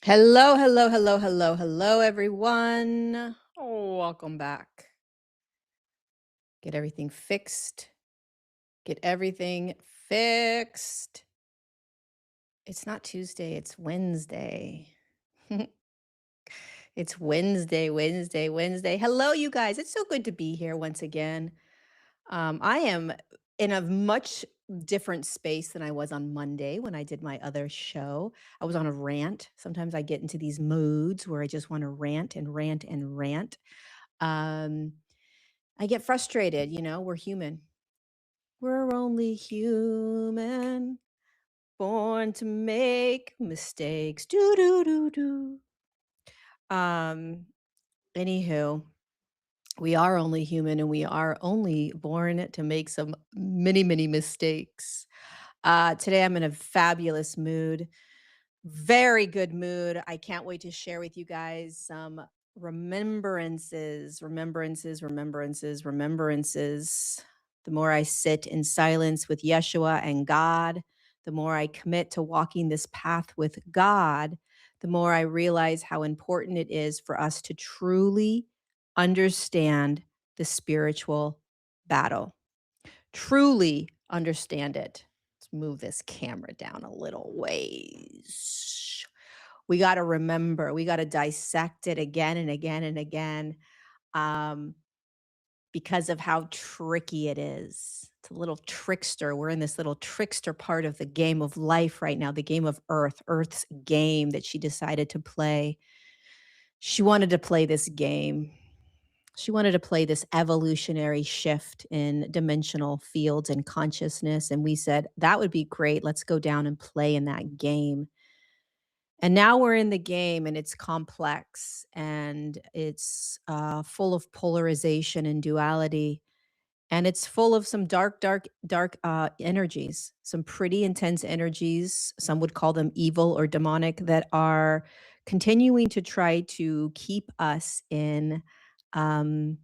Hello, hello, hello, hello, hello, everyone. Oh, welcome back. Get everything fixed. Get everything fixed. It's not Tuesday, it's Wednesday. It's Wednesday, Wednesday, Wednesday. Hello, you guys. It's so good to be here once again. I am in a much different space than I was on Monday when I did my other show. I was on a rant. Sometimes I get into these moods where I just want to rant and rant and rant. Um, I get frustrated, we're human. We're only human, born to make mistakes. Do do do do. Um, Anywho, we are only human and we are only born to make some many, many mistakes. Today I'm in a fabulous mood, very good mood. I can't wait to share with you guys some remembrances, remembrances, remembrances, remembrances. The more I sit in silence with Yeshua and God, the more I commit to walking this path with God, the more I realize how important it is for us to truly understand the spiritual battle. Truly understand it. Let's move this camera down a little ways. We got to remember, we got to dissect it again and again and again, um, because of how tricky it is. It's a little trickster. We're in this little trickster part of the game of life right now, the game of Earth, Earth's game that she decided to play. She wanted to play this game. She wanted to play this evolutionary shift in dimensional fields and consciousness. And we said, that would be great. Let's go down and play in that game. And now we're in the game and it's complex and it's full of polarization and duality. And it's full of some dark, dark, dark energies, some pretty intense energies. Some would call them evil or demonic, that are continuing to try to keep us in um,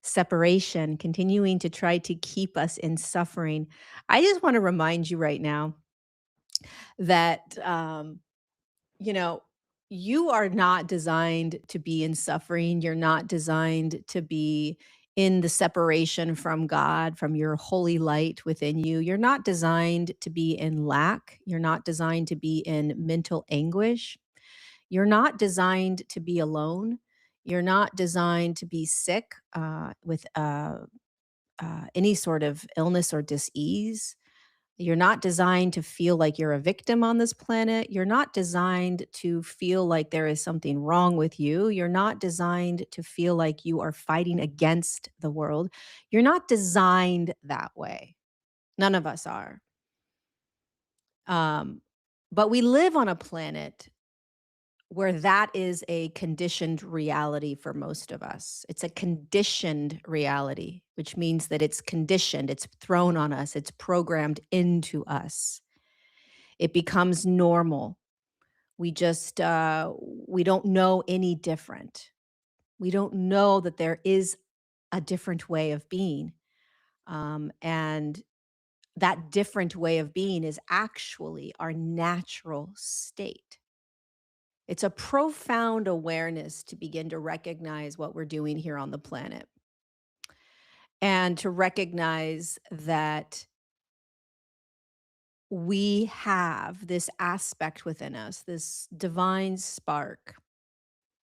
separation, continuing to try to keep us in suffering. I just want to remind you right now that, you know, you are not designed to be in suffering. You're not designed to be in the separation from God, from your holy light within you. You're not designed to be in lack. You're not designed to be in mental anguish. You're not designed to be alone. You're not designed to be sick with any sort of illness or disease. You're not designed to feel like you're a victim on this planet. You're not designed to feel like there is something wrong with you. You're not designed to feel like you are fighting against the world. You're not designed that way. None of us are. Um, but we live on a planet where that is a conditioned reality for most of us. It's a conditioned reality, which means that it's conditioned, it's thrown on us, it's programmed into us. It becomes normal. We just, we don't know any different. We don't know that there is a different way of being. And that different way of being is actually our natural state. It's a profound awareness to begin to recognize what we're doing here on the planet and to recognize that we have this aspect within us, this divine spark.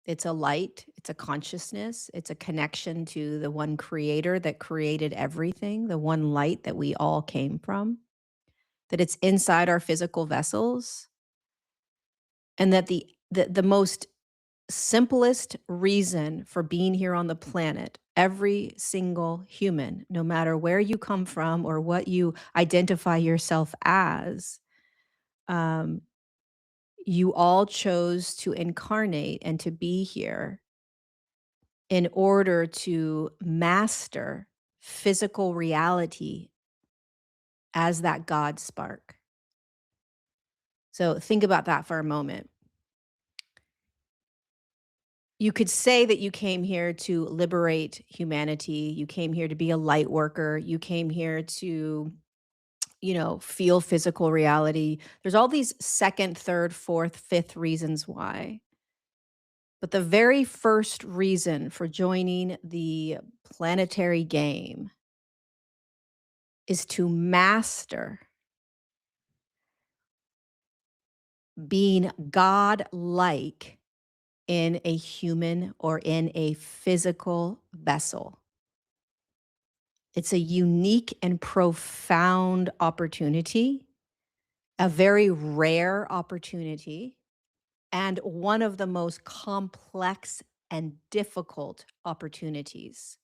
It's a light, it's a consciousness, it's a connection to the one creator that created everything, the one light that we all came from, that it's inside our physical vessels, and that the most simplest reason for being here on the planet, every single human, no matter where you come from or what you identify yourself as, um, you all chose to incarnate and to be here in order to master physical reality as that God spark. So think about that for a moment. You could say that you came here to liberate humanity. You came here to be a light worker. You came here to, feel physical reality. There's all these second, third, fourth, fifth reasons why. But the very first reason for joining the planetary game is to master being God-like in a human or in a physical vessel. It's a unique and profound opportunity, a very rare opportunity, and one of the most complex and difficult opportunities.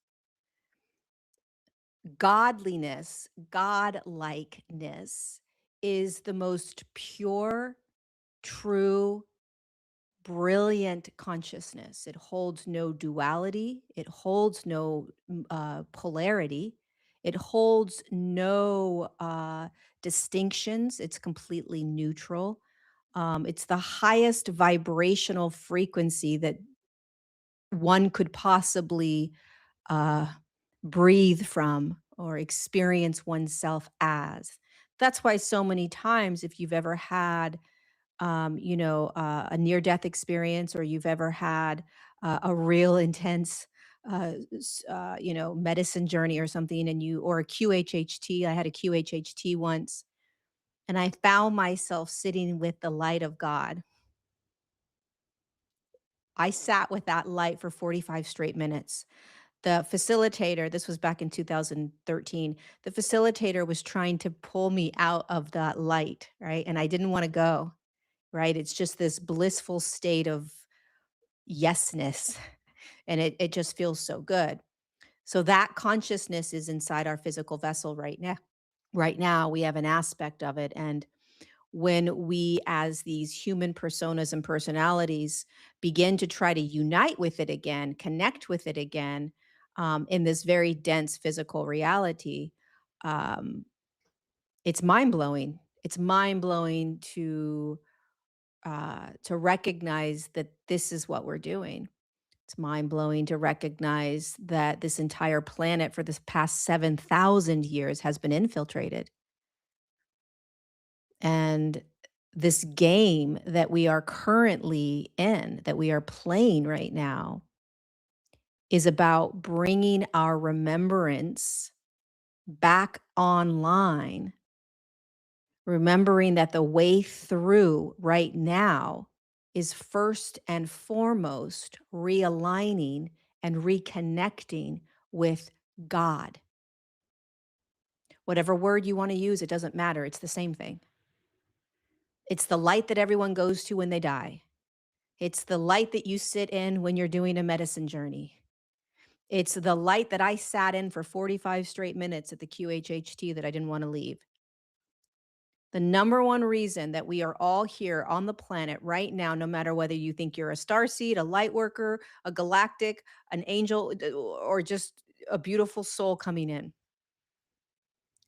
Godliness, godlikeness is the most pure, true, brilliant consciousness. It holds no duality, it holds no polarity, it holds no distinctions. It's completely neutral. It's the highest vibrational frequency that one could possibly uh, breathe from or experience oneself as. That's why so many times, if you've ever had a near death experience, or you've ever had a real intense, medicine journey or something, or a QHHT. I had a QHHT once, and I found myself sitting with the light of God. I sat with that light for 45 straight minutes. The facilitator, this was back in 2013, the facilitator was trying to pull me out of that light, right? And I didn't want to go, right? It's just this blissful state of yesness, and it just feels so good. So that consciousness is inside our physical vessel right now. Right now, we have an aspect of it, and when we, as these human personas and personalities, begin to try to unite with it again, connect with it again, in this very dense physical reality, um, it's mind blowing. It's mind blowing to recognize that this is what we're doing. It's mind blowing to recognize that this entire planet for this past 7,000 years has been infiltrated. And this game that we are currently in, that we are playing right now, is about bringing our remembrance back online, remembering that the way through right now is first and foremost realigning and reconnecting with God. Whatever word you want to use, it doesn't matter. It's the same thing. It's the light that everyone goes to when they die. It's the light that you sit in when you're doing a medicine journey. It's the light that I sat in for 45 straight minutes at the QHHT that I didn't want to leave. The number one reason that we are all here on the planet right now, no matter whether you think you're a starseed, a light worker, a galactic, an angel, or just a beautiful soul coming in,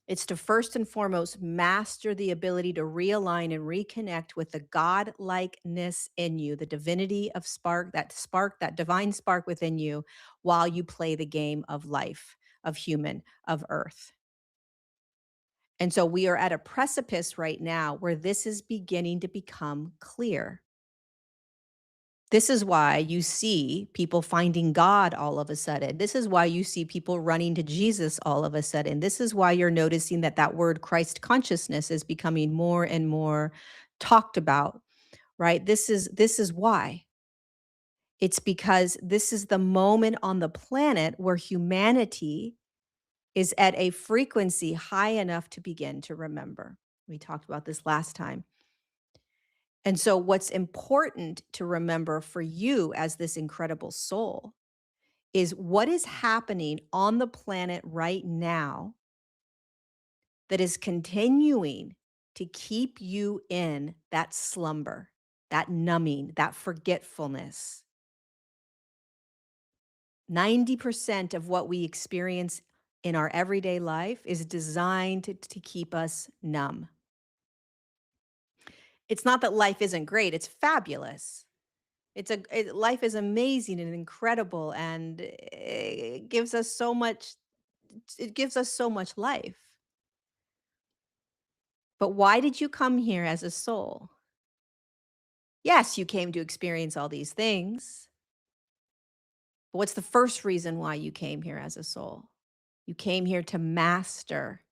it's to first and foremost master the ability to realign and reconnect with the God-likeness in you, the divinity of spark, that divine spark within you, while you play the game of life, of human, of earth. And so we are at a precipice right now where this is beginning to become clear. This is why you see people finding God all of a sudden. This is why you see people running to Jesus all of a sudden. This is why you're noticing that that word Christ consciousness is becoming more and more talked about, right? This is why. It's because this is the moment on the planet where humanity is at a frequency high enough to begin to remember. We talked about this last time. And so, what's important to remember for you as this incredible soul is what is happening on the planet right now that is continuing to keep you in that slumber, that numbing, that forgetfulness. 90% of what we experience in our everyday life is designed to keep us numb. It's not that life isn't great, it's fabulous. Life is amazing and incredible, and it gives us so much life. But why did you come here as a soul? Yes, you came to experience all these things. But what's the first reason why you came here as a soul? You came here to master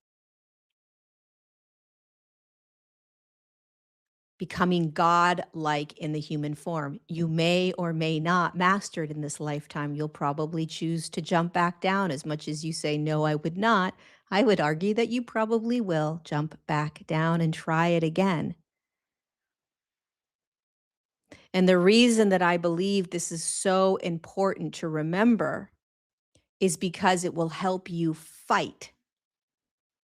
becoming God-like in the human form. You may or may not master it in this lifetime. You'll probably choose to jump back down as much as you say, no, I would not. I would argue that you probably will jump back down and try it again. And the reason that I believe this is so important to remember is because it will help you fight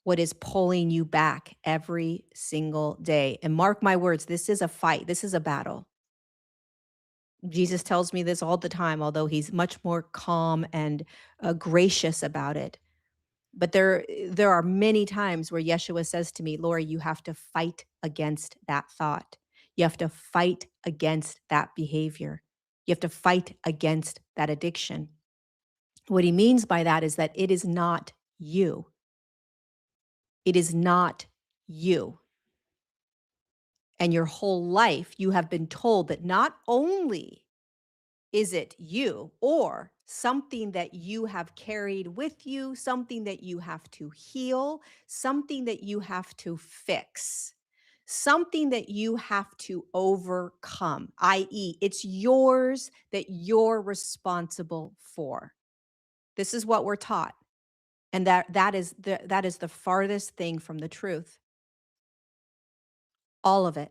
what is pulling you back every single day. And mark my words, this is a fight, this is a battle. Jesus tells me this all the time, although he's much more calm and gracious about it. But there are many times where Yeshua says to me, Lorie, you have to fight against that thought. You have to fight against that behavior. You have to fight against that addiction. What he means by that is that it is not you. It is not you. And your whole life, you have been told that not only is it you or something that you have carried with you, something that you have to heal, something that you have to fix, something that you have to overcome, i.e., it's yours that you're responsible for. This is what we're taught. And that is the farthest thing from the truth. All of it.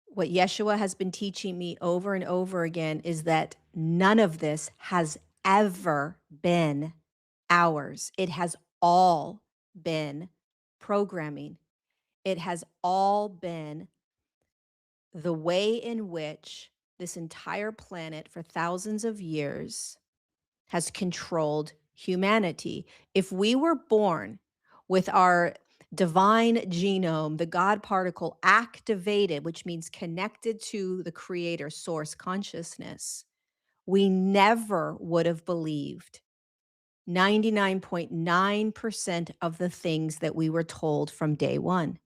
What Yeshua has been teaching me over and over again is that none of this has ever been ours. It has all been programming. It has all been the way in which this entire planet for thousands of years has controlled humanity. If we were born with our divine genome, the God particle activated, which means connected to the creator source consciousness, we never would have believed 99.9% of the things that we were told from day one.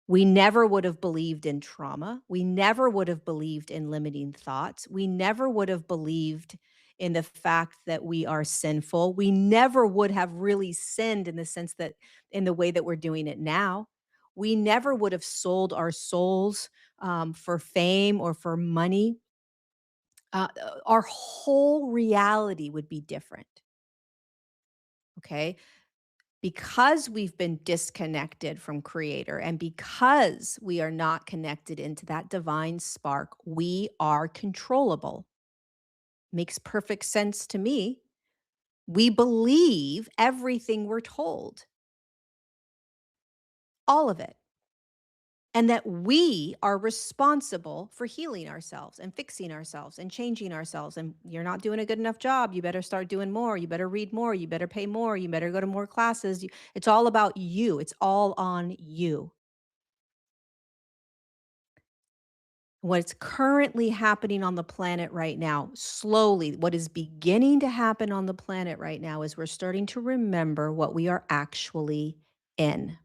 We never would have believed in trauma. We never would have believed in limiting thoughts. We never would have believed in the fact that we are sinful. We never would have really sinned in the sense that, in the way that we're doing it now. We never would have sold our souls for fame or for money. Our whole reality would be different. Okay. Because we've been disconnected from creator and because we are not connected into that divine spark, we are controllable. Makes perfect sense to me. We believe everything we're told, all of it, and that we are responsible for healing ourselves and fixing ourselves and changing ourselves. And you're not doing a good enough job. You better start doing more. You better read more. You better pay more. You better go to more classes. It's all about you. It's all on you. What's currently happening on the planet right now, slowly, what is beginning to happen on the planet right now is we're starting to remember what we are actually in.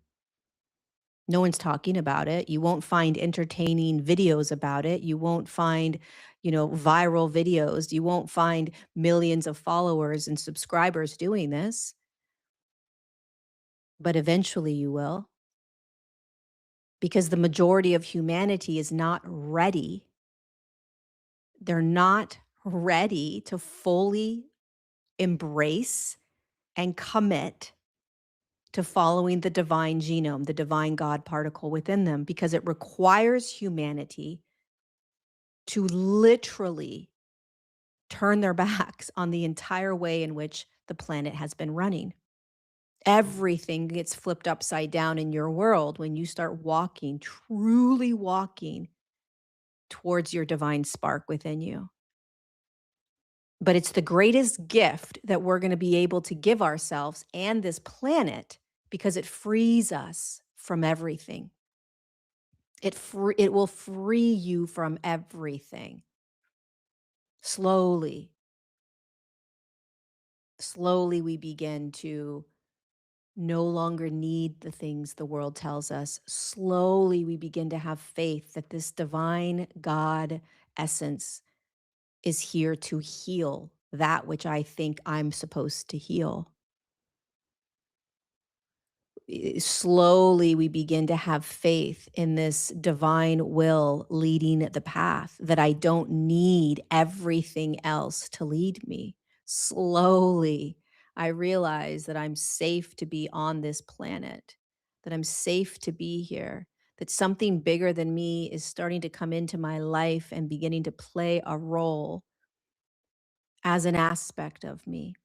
No one's talking about it. You won't find entertaining videos about it. You won't find, viral videos. You won't find millions of followers and subscribers doing this, but eventually you will, because the majority of humanity is not ready. They're not ready to fully embrace and commit to following the divine genome, the divine God particle within them, because it requires humanity to literally turn their backs on the entire way in which the planet has been running. Everything gets flipped upside down in your world when you start walking, truly walking towards your divine spark within you. But it's the greatest gift that we're going to be able to give ourselves and this planet because it frees us from everything. It will free you from everything. Slowly we begin to no longer need the things the world tells us. Slowly, we begin to have faith that this divine God essence is here to heal that which I think I'm supposed to heal. Slowly we begin to have faith in this divine will leading the path, that I don't need everything else to lead me. Slowly, I realize that I'm safe to be on this planet, that I'm safe to be here, that something bigger than me is starting to come into my life and beginning to play a role as an aspect of me.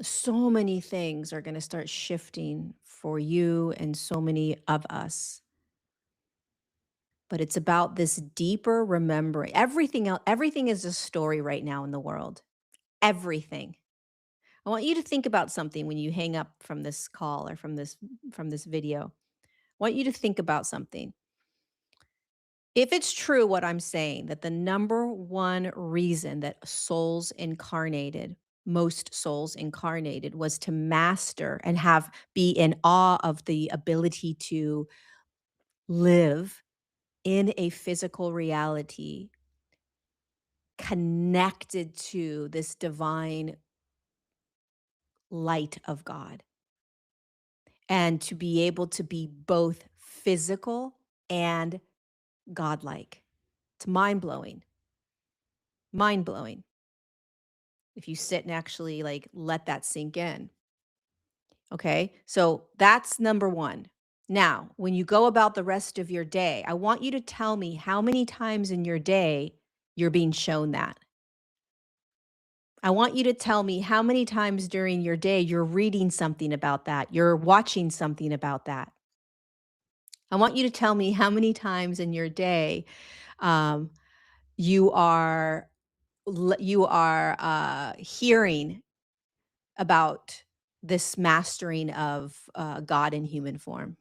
So many things are going to start shifting for you and so many of us. But it's about this deeper remembering. Everything else, everything is a story right now in the world. Everything. I want you to think about something when you hang up from this call or from this video. I want you to think about something. If it's true what I'm saying, that the number one reason that most souls incarnated was to master and be in awe of the ability to live in a physical reality connected to this divine light of God, and to be able to be both physical and godlike. It's mind blowing. Mind blowing. If you sit and actually like let that sink in. Okay. So that's number one. Now, when you go about the rest of your day, I want you to tell me how many times in your day you're being shown that. I want you to tell me how many times during your day you're reading something about that, you're watching something about that. I want you to tell me how many times in your day um, you are hearing about this mastering of God in human form.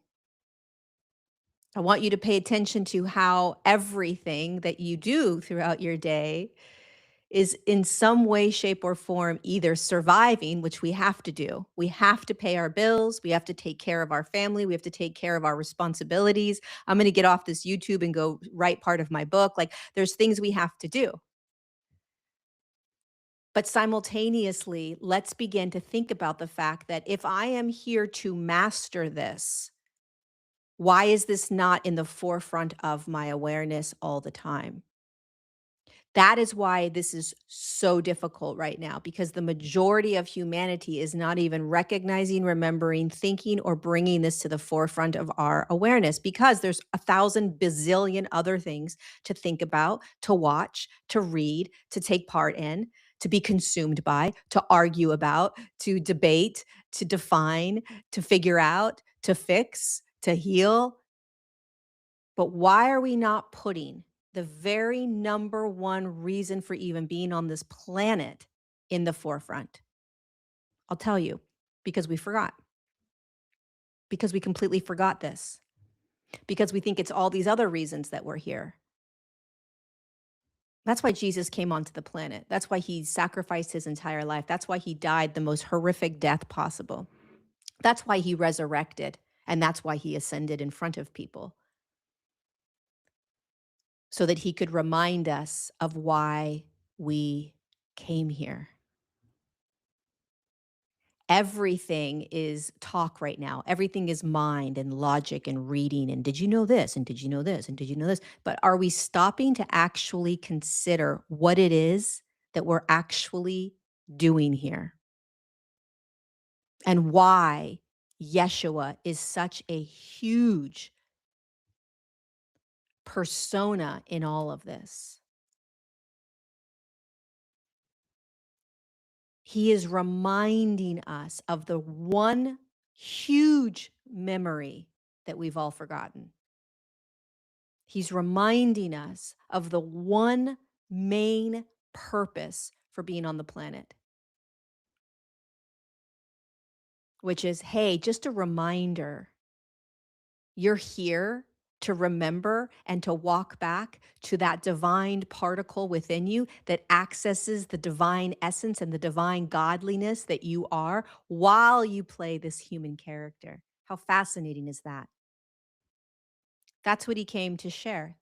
I want you to pay attention to how everything that you do throughout your day is in some way, shape, or form either surviving, which we have to do. We have to pay our bills. We have to take care of our family. We have to take care of our responsibilities. I'm going to get off this YouTube and go write part of my book. Like there's things we have to do. But simultaneously, let's begin to think about the fact that if I am here to master this, why is this not in the forefront of my awareness all the time? That is why this is so difficult right now, because the majority of humanity is not even recognizing, remembering, thinking, or bringing this to the forefront of our awareness, because there's 1,000 bazillion other things to think about, to watch, to read, to take part in, to be consumed by, to argue about, to debate, to define, to figure out, to fix, to heal. But why are we not putting the very number one reason for even being on this planet in the forefront? I'll tell you, because we forgot, because we completely forgot this, because we think it's all these other reasons that we're here. That's why Jesus came onto the planet. That's why he sacrificed his entire life. That's why he died the most horrific death possible. That's why he resurrected. And that's why he ascended in front of people, so that he could remind us of why we came here. Everything is talk right now. Everything is mind and logic and reading. And did you know this? And did you know this? And did you know this? But are we stopping to actually consider what it is that we're actually doing here? And why Yeshua is such a huge persona in all of this? He is reminding us of the one huge memory that we've all forgotten. He's reminding us of the one main purpose for being on the planet, which is, hey, just a reminder, you're here to remember and to walk back to that divine particle within you that accesses the divine essence and the divine godliness that you are while you play this human character. How fascinating is that? That's what he came to share.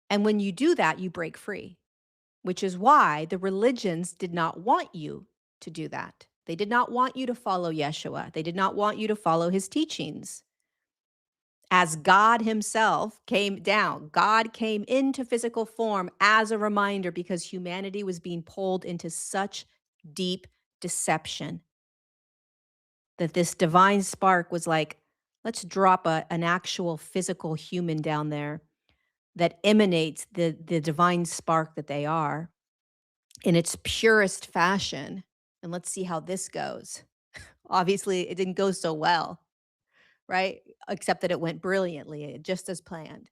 And when you do that, you break free, which is why the religions did not want you to do that. They did not want you to follow Yeshua. They did not want you to follow his teachings. As God himself came down, God came into physical form as a reminder because humanity was being pulled into such deep deception that this divine spark was like, let's drop an actual physical human down there that emanates the divine spark that they are in its purest fashion. And let's see how this goes. Obviously, it didn't go so well, right? Except that it went brilliantly, just as planned.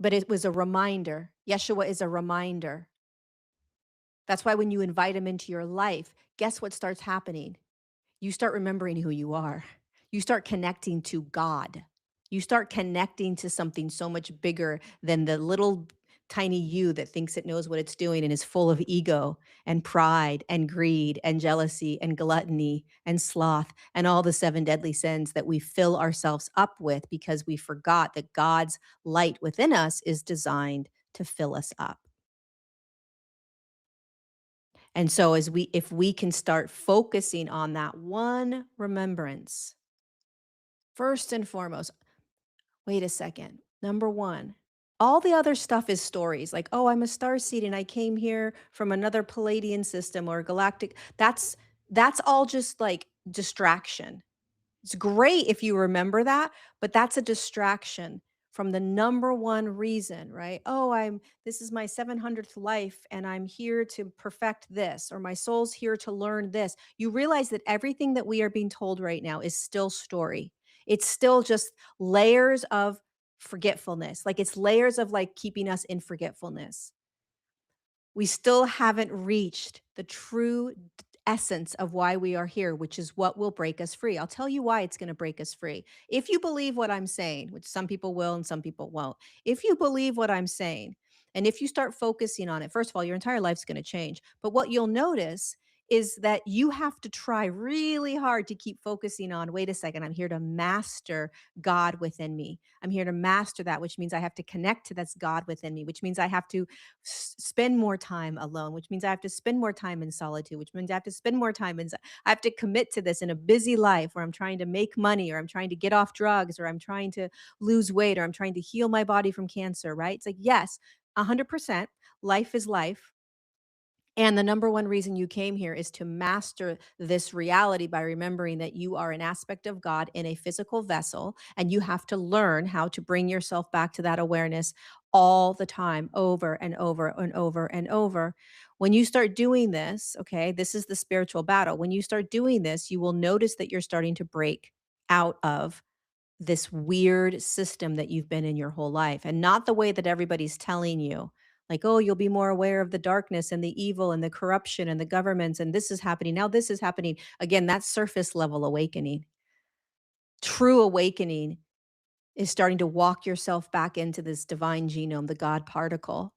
But it was a reminder. Yeshua is a reminder. That's why when you invite him into your life, guess what starts happening? You start remembering who you are. You start connecting to God. You start connecting to something so much bigger than the little tiny you that thinks it knows what it's doing and is full of ego and pride and greed and jealousy and gluttony and sloth and all the seven deadly sins that we fill ourselves up with because we forgot that God's light within us is designed to fill us up. And so as we if we can start focusing on that one remembrance, first and foremost, wait a second. Number 1, all the other stuff is stories like, "Oh, I'm a star seed and I came here from another Palladian system or galactic." That's all just like distraction. It's great if you remember that, but that's a distraction from the number one reason, right? Oh, this is my 700th life and I'm here to perfect this, or my soul's here to learn this. You realize that everything that we are being told right now is still story. It's still just layers of forgetfulness. Like it's layers of like keeping us in forgetfulness. We still haven't reached the true essence of why we are here, which is what will break us free. I'll tell you why it's going to break us free. If you believe what I'm saying, which some people will and some people won't, if you believe what I'm saying, and if you start focusing on it, first of all, your entire life's going to change. But what you'll notice is that you have to try really hard to keep focusing on, wait a second, I'm here to master God within me. I'm here to master that, which means I have to connect to this God within me, which means I have to spend more time alone, which means I have to spend more time in solitude, which means I have to spend more time I have to commit to this in a busy life where I'm trying to make money or I'm trying to get off drugs or I'm trying to lose weight or I'm trying to heal my body from cancer, right? It's like, yes, 100%. Life is life. And the number one reason you came here is to master this reality by remembering that you are an aspect of God in a physical vessel, and you have to learn how to bring yourself back to that awareness all the time, over and over and over and over. When you start doing this, okay, this is the spiritual battle. When you start doing this, you will notice that you're starting to break out of this weird system that you've been in your whole life, and not the way that everybody's telling you. Like, oh, you'll be more aware of the darkness and the evil and the corruption and the governments, and this is happening. Now, this is happening. Again, that's surface level awakening. True awakening is starting to walk yourself back into this divine genome, the God particle,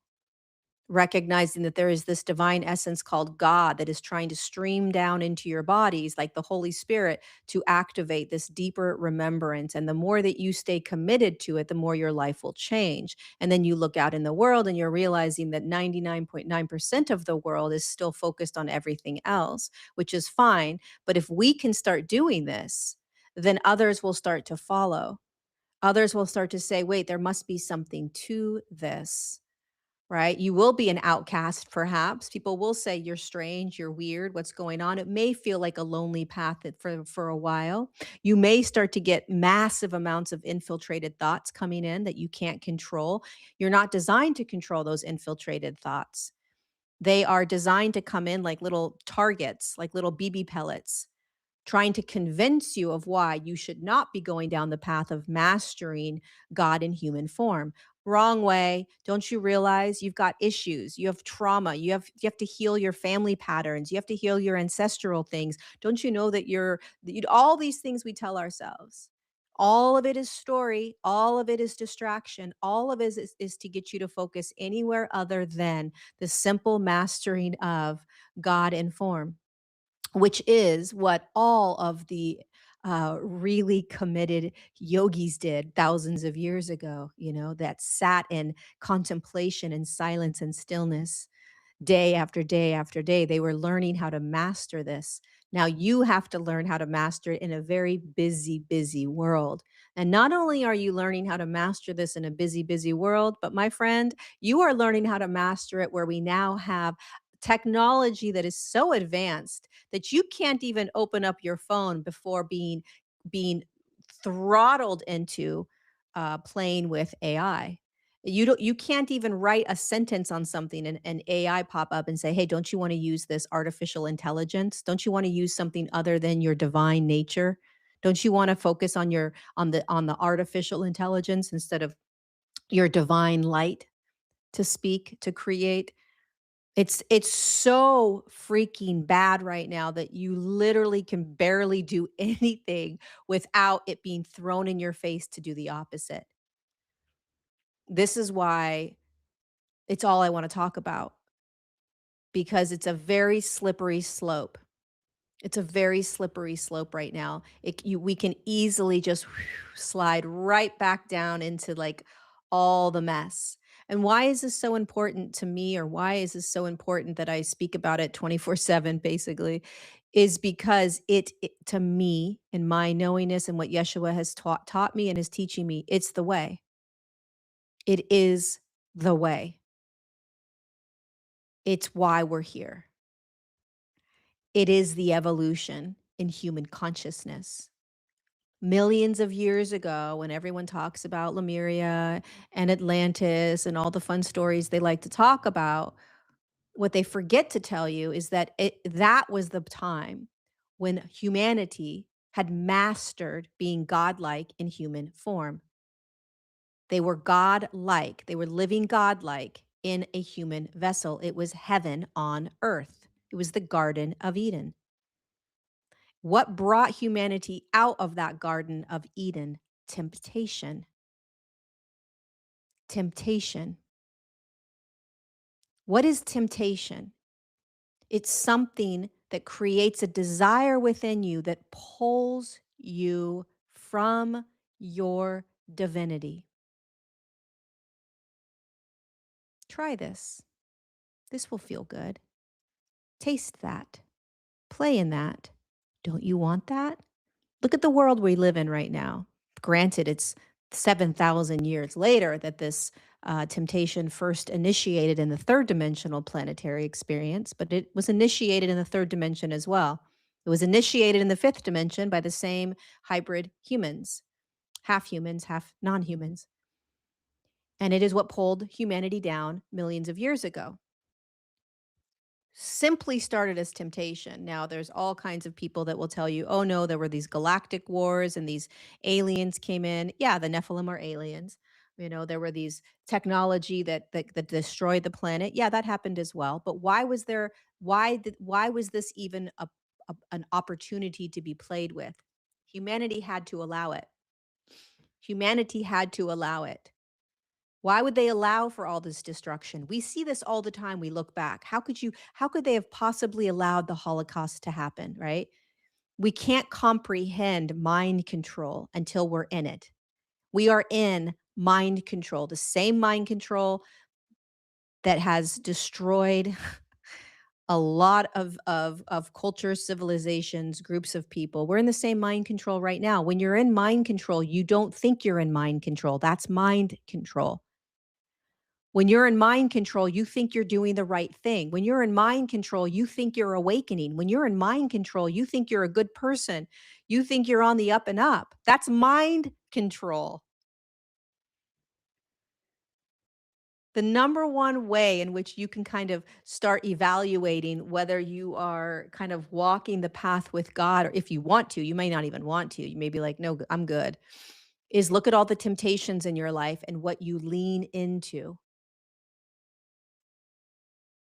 recognizing that there is this divine essence called God that is trying to stream down into your bodies like the Holy Spirit to activate this deeper remembrance. And the more that you stay committed to it, the more your life will change. And then you look out in the world and you're realizing that 99.9% of the world is still focused on everything else, which is fine. But if we can start doing this, then others will start to follow. Others will start to say, wait, there must be something to this, right? You will be an outcast, perhaps. People will say you're strange, you're weird, what's going on? It may feel like a lonely path for a while. You may start to get massive amounts of infiltrated thoughts coming in that you can't control. You're not designed to control those infiltrated thoughts. They are designed to come in like little targets, like little BB pellets, trying to convince you of why you should not be going down the path of mastering God in human form. Wrong way. Don't you realize you've got issues? You have trauma. You have to heal your family patterns. You have to heal your ancestral things. Don't you know that all these things we tell ourselves. All of it is story, all of it is distraction, all of it is to get you to focus anywhere other than the simple mastering of God and form, which is what all of the really committed yogis did thousands of years ago, that sat in contemplation and silence and stillness day after day after day. They were learning how to master this. Now you have to learn how to master it in a very busy, busy world. And not only are you learning how to master this in a busy, busy world, but my friend, you are learning how to master it where we now have technology that is so advanced that you can't even open up your phone before being throttled into playing with AI. You can't even write a sentence on something and an AI pop up and say, "Hey, don't you want to use this artificial intelligence? Don't you want to use something other than your divine nature? Don't you want to focus on the artificial intelligence instead of your divine light to speak, to create?" It's so freaking bad right now that you literally can barely do anything without it being thrown in your face to do the opposite. This is why it's all I wanna talk about, because it's a very slippery slope. It's a very slippery slope right now. We can easily just slide right back down into, like, all the mess. And why is this so important to me, or why is this so important that I speak about it 24/7 basically, is because it to me, in my knowingness and what Yeshua has taught me and is teaching me, it's the way. It is the way. It's why we're here. It is the evolution in human consciousness. Millions of years ago, when everyone talks about Lemuria and Atlantis and all the fun stories they like to talk about, what they forget to tell you is that that was the time when humanity had mastered being godlike in human form. They were godlike. They were living godlike in a human vessel. It was heaven on earth. It was the Garden of Eden. What brought humanity out of that Garden of Eden? Temptation. Temptation. What is temptation? It's something that creates a desire within you that pulls you from your divinity. Try this. This will feel good. Taste that. Play in that. Don't you want that? Look at the world we live in right now. Granted, it's 7,000 years later that this temptation first initiated in the third dimensional planetary experience, but it was initiated in the third dimension as well. It was initiated in the fifth dimension by the same hybrid humans, half non humans. And it is what pulled humanity down millions of years ago. Simply started as temptation. Now, there's all kinds of people that will tell you, oh no, there were these galactic wars and these aliens came in. Yeah, the Nephilim are aliens. There were these technology that destroyed the planet. Yeah, that happened as well. But why was this even an opportunity to be played with? Humanity had to allow it. Humanity had to allow it. Why would they allow for all this destruction? We see this all the time. We look back. How could they have possibly allowed the Holocaust to happen, right? We can't comprehend mind control until we're in it. We are in mind control, the same mind control that has destroyed a lot of cultures, civilizations, groups of people. We're in the same mind control right now. When you're in mind control, you don't think you're in mind control. That's mind control. When you're in mind control, you think you're doing the right thing. When you're in mind control, you think you're awakening. When you're in mind control, you think you're a good person. You think you're on the up and up. That's mind control. The number one way in which you can kind of start evaluating whether you are kind of walking the path with God, or if you want to, you may not even want to. You may be like, no, I'm good, is look at all the temptations in your life and what you lean into.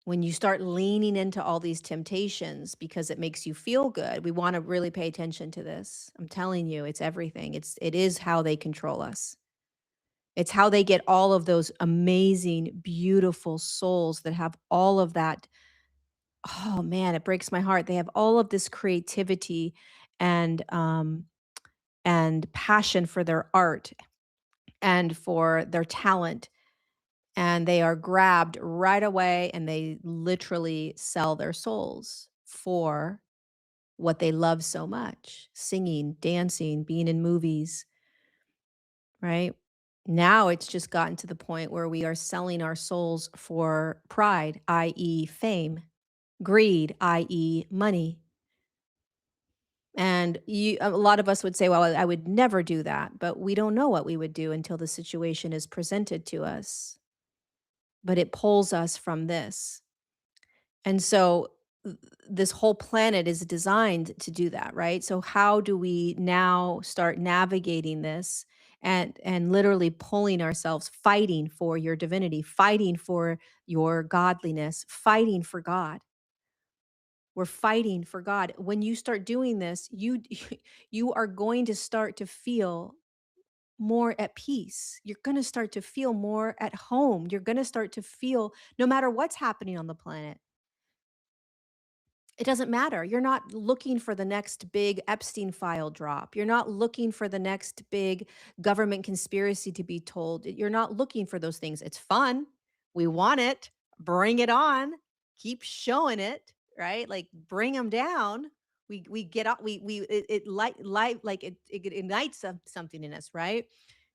When you start leaning into all these temptations because it makes you feel good, we want to really pay attention to this. I'm telling you, it's everything. It is how they control us. It's how they get all of those amazing, beautiful souls that have all of that. Oh man, it breaks my heart. They have all of this creativity and and passion for their art and for their talent, and they are grabbed right away and they literally sell their souls for what they love so much: singing, dancing, being in movies, right? Now it's just gotten to the point where we are selling our souls for pride, i.e., fame, greed, i.e., money. And a lot of us would say, well, I would never do that. But we don't know what we would do until the situation is presented to us. But it pulls us from this. And so this whole planet is designed to do that, right? So how do we now start navigating this and literally pulling ourselves, fighting for your divinity, fighting for your godliness, fighting for God? We're fighting for God. When you start doing this, you you are going to start to feel more at peace. You're going to start to feel more at home. You're going to start to feel, no matter what's happening on the planet, it doesn't matter. You're not looking for the next big Epstein file drop. You're not looking for the next big government conspiracy to be told. You're not looking for those things. It's fun. We want it. Bring it on. Keep showing it, right? Like bring them down. We get up. It light like it ignites something in us, right?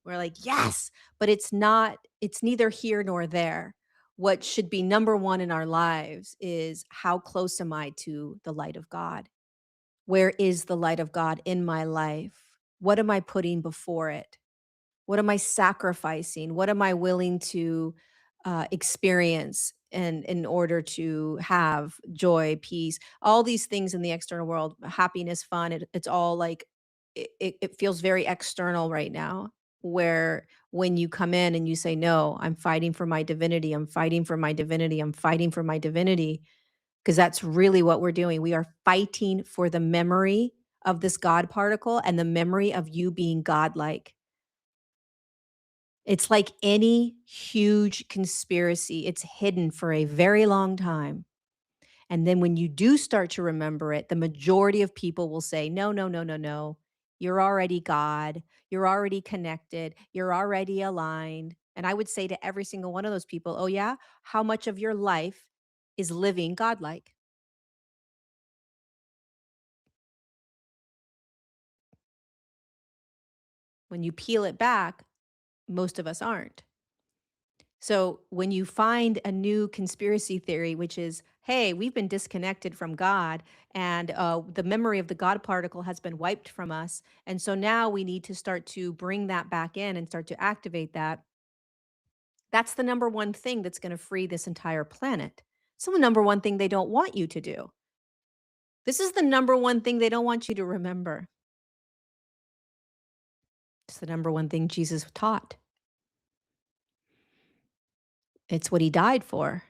We're like yes, but it's not. It's neither here nor there. What should be number one in our lives is how close am I to the light of God? Where is the light of God in my life? What am I putting before it? What am I sacrificing? What am I willing to experience in order to have joy, peace, all these things in the external world, happiness, fun? It's all like it feels very external right now. Where when you come in and you say, "No, I'm fighting for my divinity. I'm fighting for my divinity. I'm fighting for my divinity," because that's really what we're doing. We are fighting for the memory of this God particle and the memory of you being godlike. It's like any huge conspiracy, it's hidden for a very long time. And then when you do start to remember it, the majority of people will say, no, no, no, no, no. You're already God. You're already connected. You're already aligned. And I would say to every single one of those people, oh, yeah, how much of your life is living godlike? When you peel it back, most of us aren't. So when you find a new conspiracy theory, which is, hey, we've been disconnected from God and the memory of the God particle has been wiped from us. And so now we need to start to bring that back in and start to activate that. That's the number one thing that's going to free this entire planet. So the number one thing they don't want you to do. This is the number one thing they don't want you to remember. It's the number one thing Jesus taught. It's what he died for.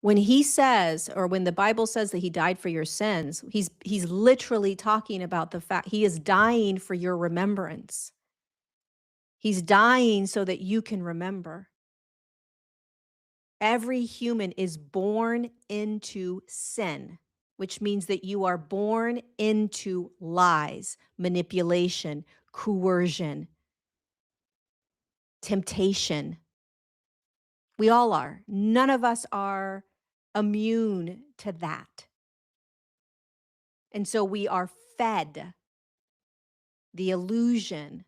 When he says, or when the Bible says that he died for your sins, he's literally talking about the fact he is dying for your remembrance. He's dying so that you can remember. Every human is born into sin, which means that you are born into lies, manipulation, coercion, temptation. We all are. None of us are immune to that. And so we are fed the illusion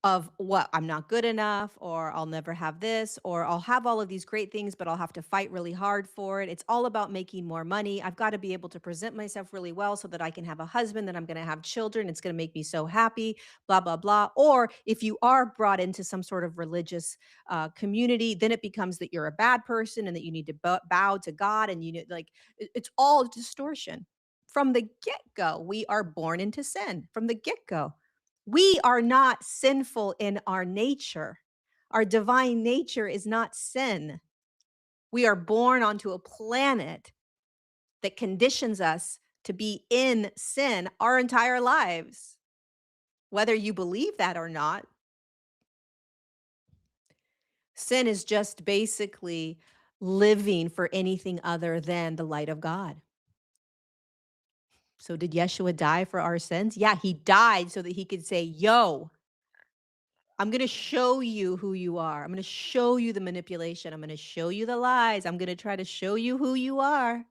of what I'm not good enough, or I'll never have this, or I'll have all of these great things, but I'll have to fight really hard for it. It's all about making more money. I've got to be able to present myself really well so that I can have a husband, that I'm going to have children. It's going to make me so happy, blah, blah, blah. Or if you are brought into some sort of religious community, then it becomes that you're a bad person and that you need to bow to God. And you need, like, it's all distortion. From the get go, we are born into sin from the get go. We are not sinful in our nature. Our divine nature is not sin. We are born onto a planet that conditions us to be in sin our entire lives. Whether you believe that or not, sin is just basically living for anything other than the light of God. So, did Yeshua die for our sins? Yeah, he died so that he could say, Yo, I'm going to show you who you are. I'm going to show you the manipulation. I'm going to show you the lies. I'm going to try to show you who you are. I'm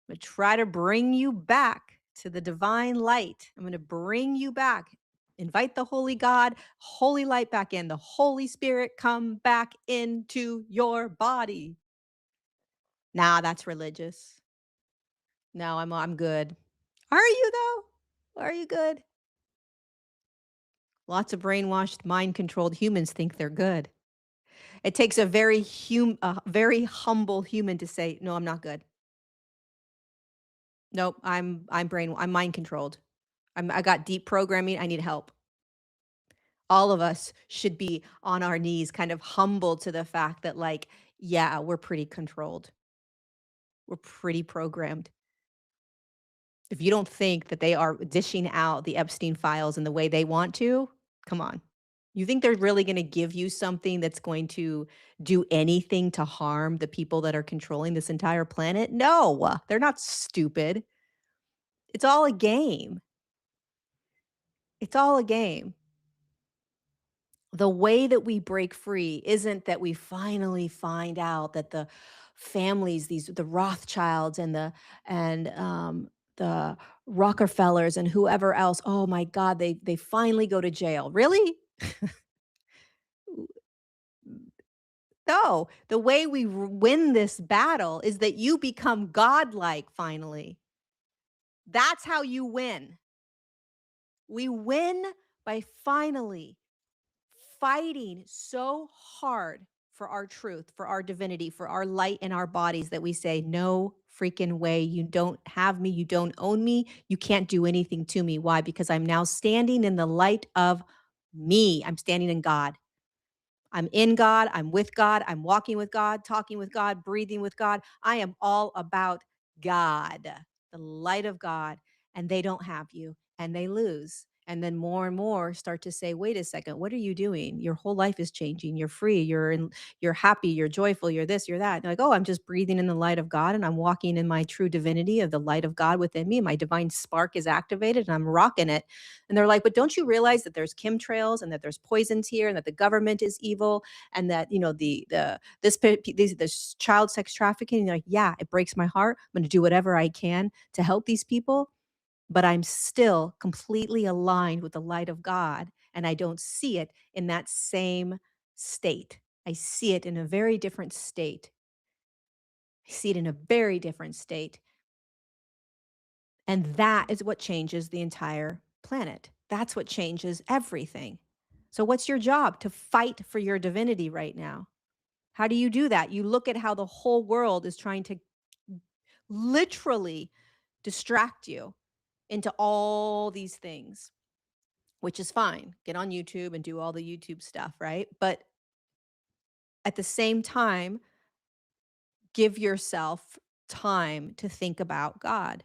going to try to bring you back to the divine light. I'm going to bring you back. Invite the holy God, holy light back in. The Holy Spirit come back into your body. Nah, that's religious. No, I'm good. Are you though? Are you good? Lots of brainwashed, mind-controlled humans think they're good. It takes a very humble human to say, "No, I'm not good. Nope, I'm mind controlled. I got deep programming, I need help." All of us should be on our knees, kind of humble to the fact that, like, yeah, we're pretty controlled. We're pretty programmed. If you don't think that they are dishing out the Epstein files in the way they want to, come on. You think they're really gonna give you something that's going to do anything to harm the people that are controlling this entire planet? No, they're not stupid. It's all a game. It's all a game. The way that we break free isn't that we finally find out that the families, the Rothschilds and the Rockefellers and whoever else, oh my God, they finally go to jail. Really? No, the way we win this battle is that you become godlike finally. That's how you win. We win by finally fighting so hard for our truth, for our divinity, for our light in our bodies that we say, no freaking way. You don't have me. You don't own me. You can't do anything to me. Why? Because I'm now standing in the light of me. I'm standing in God. I'm in God, I'm with God, I'm walking with God, talking with God, breathing with God. I am all about God, the light of God, and they don't have you and they lose. And then more and more start to say, wait a second, what are you doing? Your whole life is changing. You're free. You're happy. You're joyful. You're this, you're that. And they're like, oh, I'm just breathing in the light of God and I'm walking in my true divinity of the light of God within me. My divine spark is activated and I'm rocking it. And they're like, but don't you realize that there's chemtrails and that there's poisons here and that the government is evil and that, this child sex trafficking? And they're like, yeah, it breaks my heart. I'm going to do whatever I can to help these people, but I'm still completely aligned with the light of God. And I don't see it in that same state. I see it in a very different state. I see it in a very different state. And that is what changes the entire planet. That's what changes everything. So, what's your job? To fight for your divinity right now. How do you do that? You look at how the whole world is trying to literally distract you into all these things, which is fine. Get on YouTube and do all the YouTube stuff, right? But at the same time, give yourself time to think about God.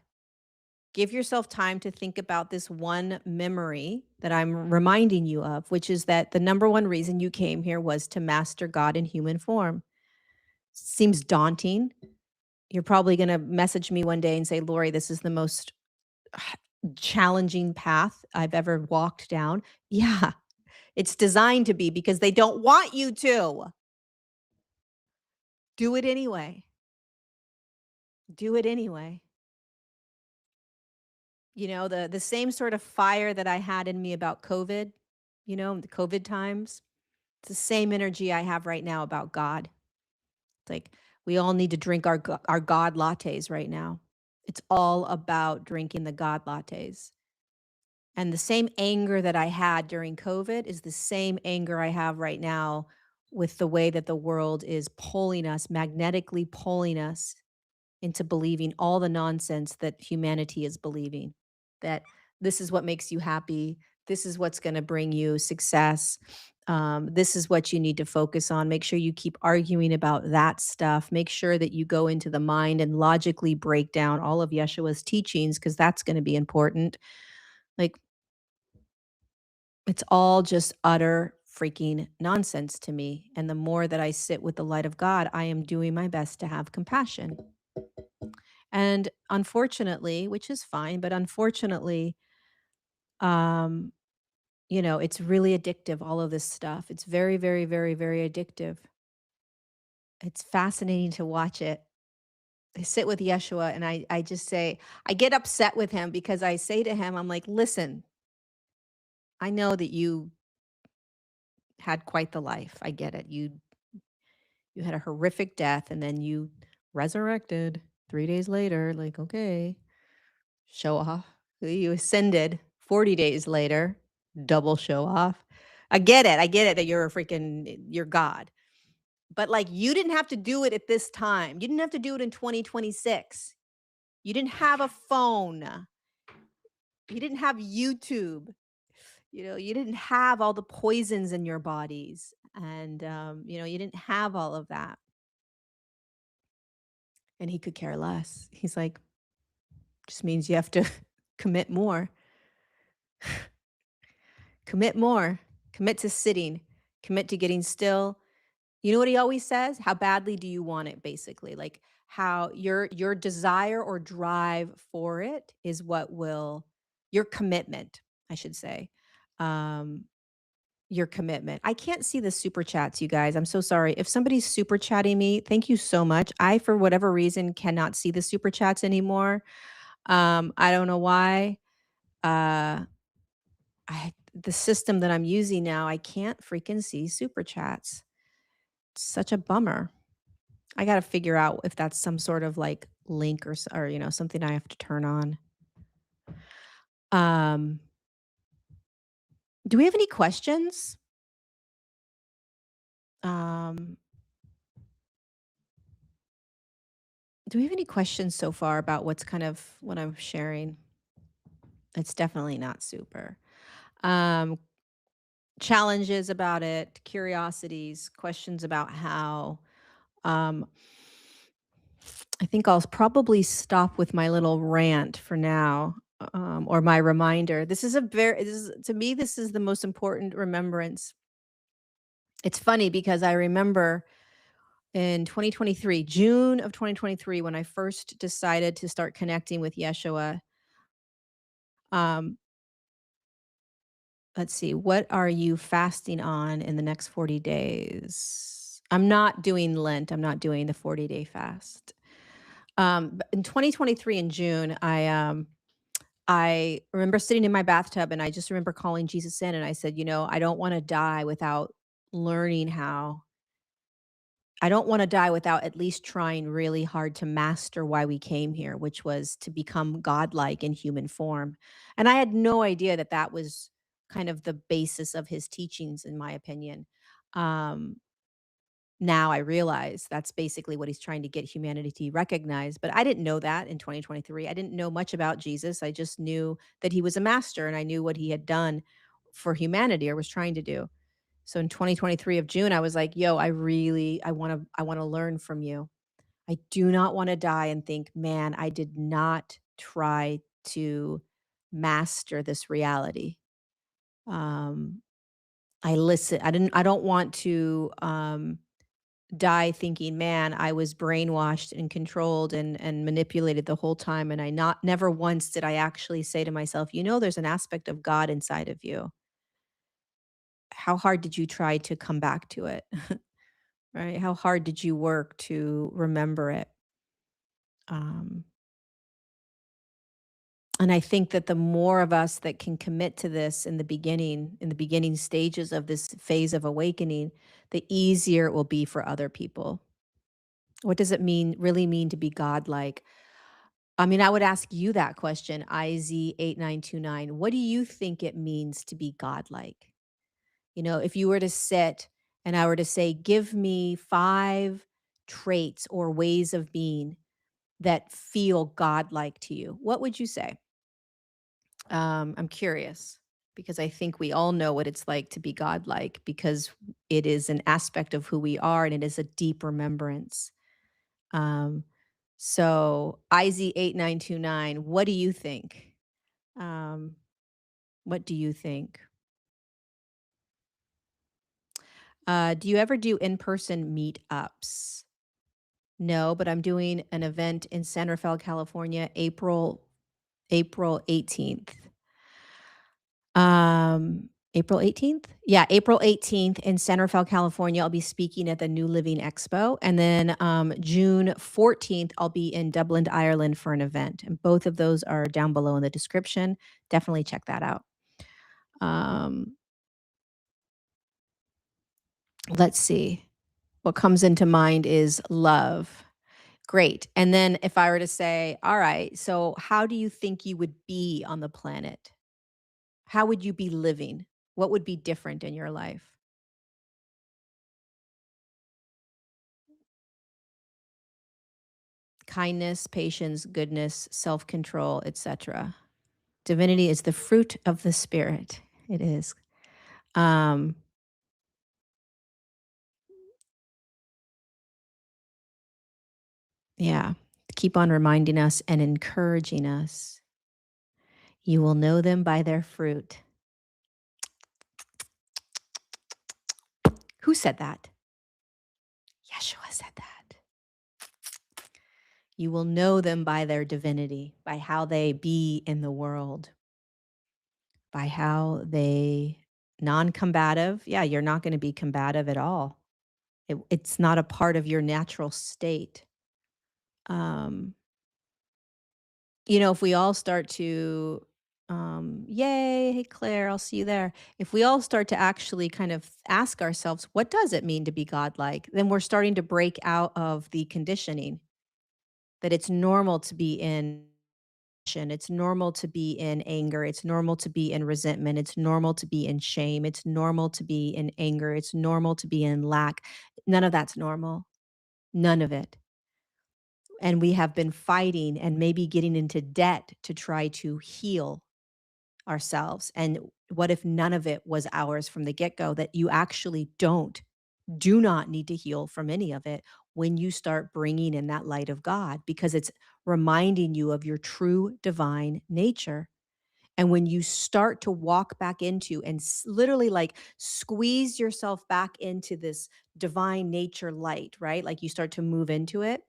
Give yourself time to think about this one memory that I'm reminding you of, which is that the number one reason you came here was to master God in human form. Seems daunting. You're probably going to message me one day and say, Lorie, this is the most challenging path I've ever walked down. Yeah, it's designed to be because they don't want you to. Do it anyway. Do it anyway. You know, the same sort of fire that I had in me about COVID, the COVID times, it's the same energy I have right now about God. It's like we all need to drink our God lattes right now. It's all about drinking the God lattes. And the same anger that I had during COVID is the same anger I have right now with the way that the world is pulling us, magnetically pulling us into believing all the nonsense that humanity is believing. That this is what makes you happy. This is what's going to bring you success. This is what you need to focus on. Make sure you keep arguing about that stuff. Make sure that you go into the mind and logically break down all of Yeshua's teachings because that's going to be important. Like, it's all just utter freaking nonsense to me. And the more that I sit with the light of God, I am doing my best to have compassion. And unfortunately, which is fine, but unfortunately, um, it's really addictive, all of this stuff. It's very, very, very, very addictive. It's fascinating to watch it. I sit with Yeshua and I just say, I get upset with him because I say to him, I'm like, listen, I know that you had quite the life. I get it. You had a horrific death and then you resurrected 3 days later. Like, okay, show off. You ascended 40 days later, double show off. I get it. I get it that you're God. But like you didn't have to do it at this time. You didn't have to do it in 2026. You didn't have a phone. You didn't have YouTube. You didn't have all the poisons in your bodies. And you didn't have all of that. And he could care less. He's like, just means you have to commit more. Commit more. Commit to sitting. Commit to getting still. You know what he always says? How badly do you want it, basically? Like how your desire or drive for it is what will your commitment, I should say. Um, your commitment. I can't see the super chats, you guys. I'm so sorry. If somebody's super chatting me, thank you so much. I, for whatever reason, cannot see the super chats anymore. I don't know why. Uh the system that I'm using now, I can't freaking see super chats. Such a bummer. I got to figure out if that's some sort of like link or something I have to turn on. Um do we have any questions? Um do we have any questions so far about what's kind of what I'm sharing? It's definitely not super. Um challenges about it, curiosities, questions about how um I think I'll probably stop with my little rant for now, or my reminder. To me, this is the most important remembrance. It's funny because I remember in 2023, June of 2023, when I first decided to start connecting with Yeshua. Um, let's see, what are you fasting on in the next 40 days? I'm not doing Lent. I'm not doing the 40-day fast. But in 2023 in June, I remember sitting in my bathtub and I just remember calling Jesus in and I said, I don't want to die without learning how. I don't want to die without at least trying really hard to master why we came here, which was to become godlike in human form. And I had no idea that that was kind of the basis of his teachings, in my opinion. Um, Now I realize that's basically what he's trying to get humanity to recognize, but I didn't know that in 2023. I didn't know much about Jesus. I just knew that he was a master and I knew what he had done for humanity or was trying to do. So in 2023 of June, I was like, "Yo, I want to learn from you. I do not want to die and think, man, I did not try to master this reality." Um I don't want to die thinking, "Man, I was brainwashed and controlled and manipulated the whole time," and I not never once did I actually say to myself, there's an aspect of God inside of you. How hard did you try to come back to it?" Right? How hard did you work to remember it? Um, and I think that the more of us that can commit to this in the beginning stages of this phase of awakening, the easier it will be for other people. What does it really mean to be godlike? I mean, I would ask you that question, IZ8929. What do you think it means to be godlike? If you were to sit and I were to say, give me 5 traits or ways of being that feel godlike to you, what would you say? I'm curious. because I think we all know what it's like to be godlike because it is an aspect of who we are and it is a deep remembrance. Um, so IZ8929, what do you think? Um, what do you think? Do you ever do in-person meetups? No, but I'm doing an event in San Rafael, California, April 18th. April 18th? Yeah, April 18th in San Rafael, California. I'll be speaking at the New Living Expo. And then June 14th, I'll be in Dublin, Ireland for an event. And both of those are down below in the description. Definitely check that out. Um, let's see. What comes into mind is love. Great. And then if I were to say, all right, so how do you think you would be on the planet? How would you be living? What would be different in your life? Kindness, patience, goodness, self-control, etc. Divinity is the fruit of the spirit. It is. Um, yeah. Keep on reminding us and encouraging us. You will know them by their fruit. Who said that? Yeshua said that. You will know them by their divinity, by how they be in the world, by how they non-combative. Yeah, you're not going to be combative at all. It's not a part of your natural state. Um, if we all start to, yay, hey Claire, I'll see you there. If we all start to actually kind of ask ourselves, what does it mean to be godlike? Then we're starting to break out of the conditioning that it's normal to be in aggression, it's normal to be in anger, it's normal to be in resentment, it's normal to be in shame, it's normal to be in anger, it's normal to be in lack. None of that's normal. None of it. And we have been fighting and maybe getting into debt to try to heal ourselves. And what if none of it was ours from the get-go, that you actually do not need to heal from any of it when you start bringing in that light of God, because it's reminding you of your true divine nature. And when you start to walk back into and literally like squeeze yourself back into this divine nature light, right? Like you start to move into it.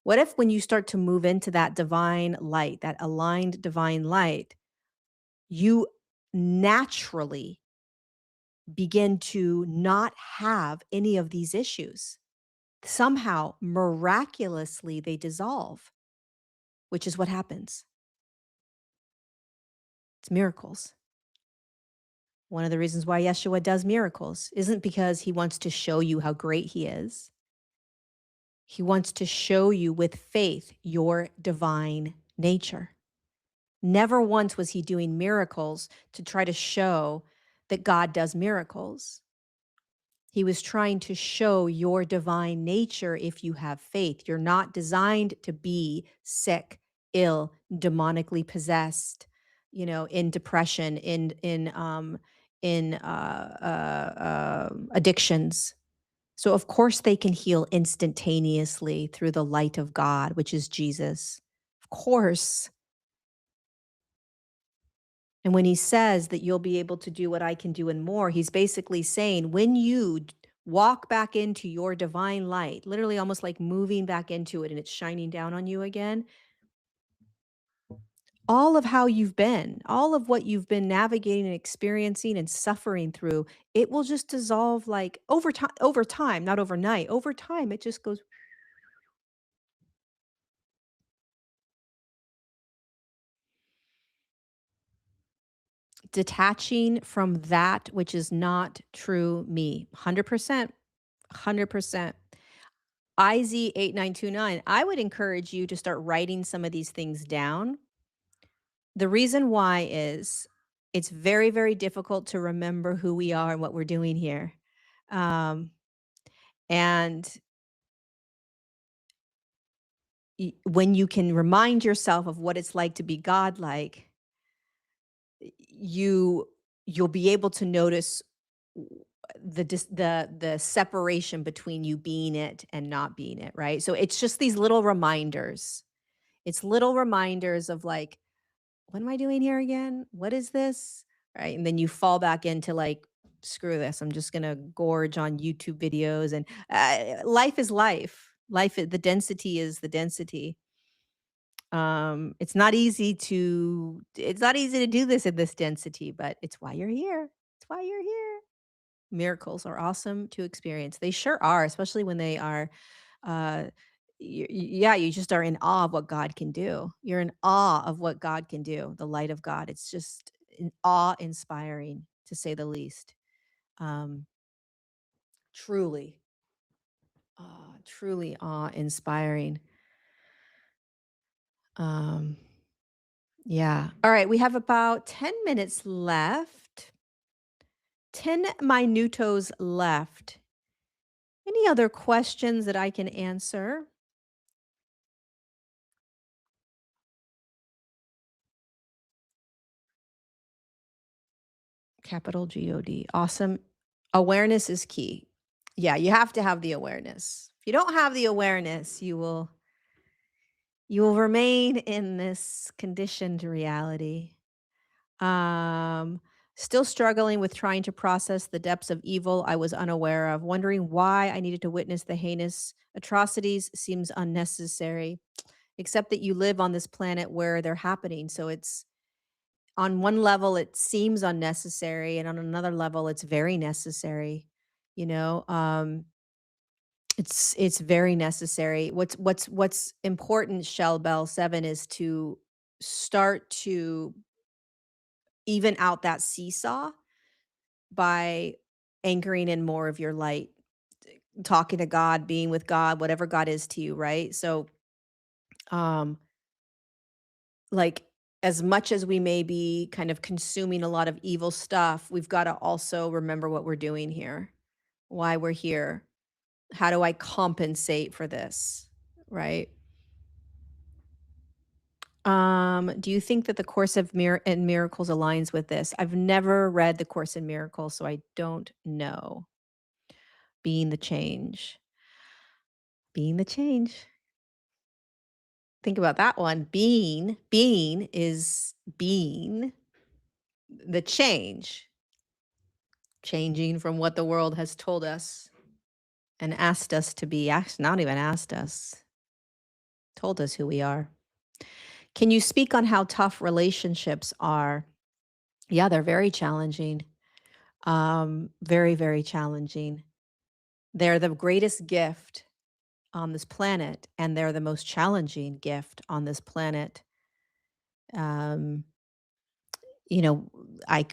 What if when you start to move into that divine light, that aligned divine light, you naturally begin to not have any of these issues? Somehow, miraculously, they dissolve, which is what happens. It's miracles. One of the reasons why Yeshua does miracles isn't because he wants to show you how great he is. He wants to show you with faith your divine nature. Never once was he doing miracles to try to show that God does miracles. He was trying to show your divine nature if you have faith. You're not designed to be sick, ill, demonically possessed, in depression, in addictions. So of course they can heal instantaneously through the light of God, which is Jesus. Of course. And when he says that you'll be able to do what I can do and more, he's basically saying when you walk back into your divine light, literally almost like moving back into it and it's shining down on you again, all of how you've been, all of what you've been navigating and experiencing and suffering through, it will just dissolve like over time, not overnight. Over time, it just goes detaching from that which is not true me. 100%. 100%. IZ8929, I would encourage you to start writing some of these things down. The reason why is it's very, very difficult to remember who we are and what we're doing here. Um, and when you can remind yourself of what it's like to be godlike, you you'll be able to notice the separation between you being it and not being it, right? So it's just these little reminders. It's little reminders of like, what am I doing here again? What is this? Right? And then you fall back into like, screw this. I'm just gonna gorge on YouTube videos, and life is life. The density is the density. It's not easy to do this in this density, but it's why you're here. It's why you're here. Miracles are awesome to experience. They sure are, especially when they are, uh, yeah, you just are in awe of what God can do. You're in awe of what God can do, the light of God. It's just awe-inspiring, to say the least. Um, truly, truly awe-inspiring. Um, yeah. All right, we have about 10 minutes left. 10 minutos left. Any other questions that I can answer? Capital God. Awesome. Awareness is key. Yeah, you have to have the awareness. If you don't have the awareness, you will remain in this conditioned reality. Um, Still struggling with trying to process the depths of evil I was unaware of, wondering why I needed to witness the heinous atrocities seems unnecessary, except that you live on this planet where they're happening. So it's on one level it seems unnecessary, and on another level it's very necessary. You know, it's very necessary. What's important, Shell Bell 7, is to start to even out that seesaw by anchoring in more of your light, talking to God, being with God, whatever God is to you, right? So, um, like, as much as we may be kind of consuming a lot of evil stuff, we've got to also remember what we're doing here, why we're here. How do I compensate for this? Right? Do you think that the Course of in Miracles aligns with this? I've never read the Course in Miracles, so I don't know. Being the change. Being the change. Think about that one. Being is being the change, changing from what the world has told us and asked us to be. Not even asked us, told us who we are. Can you speak on how tough relationships are? Yeah, they're very challenging. Very, very challenging. They're the greatest gift on this planet, and they're the most challenging gift on this planet. Um, you know,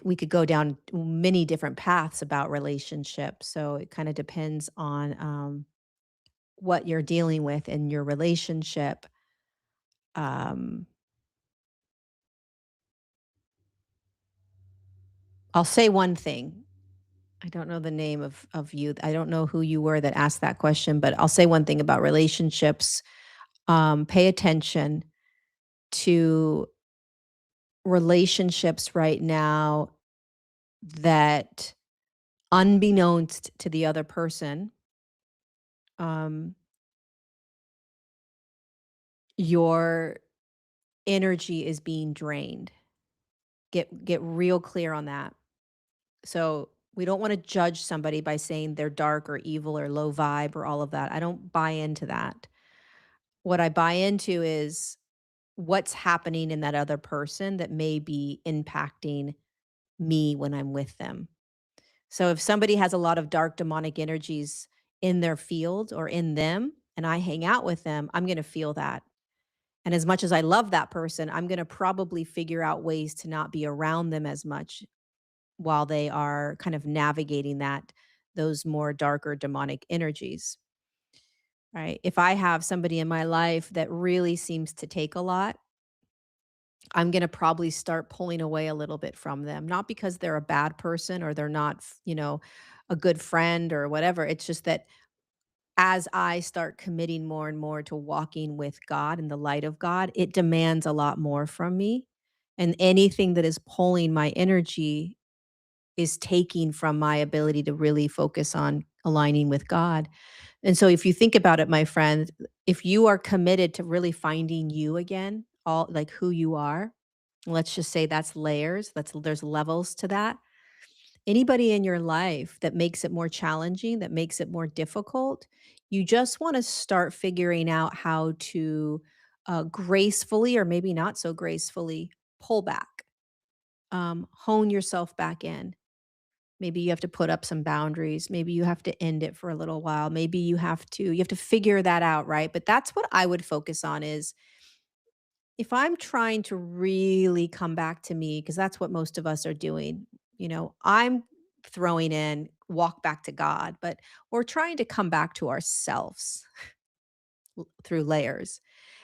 we could go down many different paths about relationships. So it kind of depends on what you're dealing with in your relationship. Um, I'll say one thing. I don't know the name of you. I don't know who you were that asked that question, but I'll say one thing about relationships. Pay attention to relationships right now that, unbeknownst to the other person, um, your energy is being drained. Get real clear on that. So we don't want to judge somebody by saying they're dark or evil or low vibe or all of that. I don't buy into that. What I buy into is what's happening in that other person that may be impacting me when I'm with them. So if somebody has a lot of dark demonic energies in their field or in them, and I hang out with them, I'm going to feel that. And as much as I love that person, I'm going to probably figure out ways to not be around them as much while they are kind of navigating those more darker demonic energies. Right? If I have somebody in my life that really seems to take a lot, I'm going to probably start pulling away a little bit from them, not because they're a bad person or they're not, a good friend or whatever. It's just that as I start committing more and more to walking with God and the light of God, it demands a lot more from me. And anything that is pulling my energy is taking from my ability to really focus on aligning with God. And so if you think about it, my friend, if you are committed to really finding you again, all like who you are, let's just say that's layers, there's levels to that. Anybody in your life that makes it more challenging, that makes it more difficult, you just want to start figuring out how to gracefully or maybe not so gracefully pull back, hone yourself back in. Maybe you have to put up some boundaries. Maybe you have to end it for a little while. Maybe you have to figure that out, right? But that's what I would focus on is if I'm trying to really come back to me, because that's what most of us are doing, I'm throwing in walk back to God, but we're trying to come back to ourselves through layers.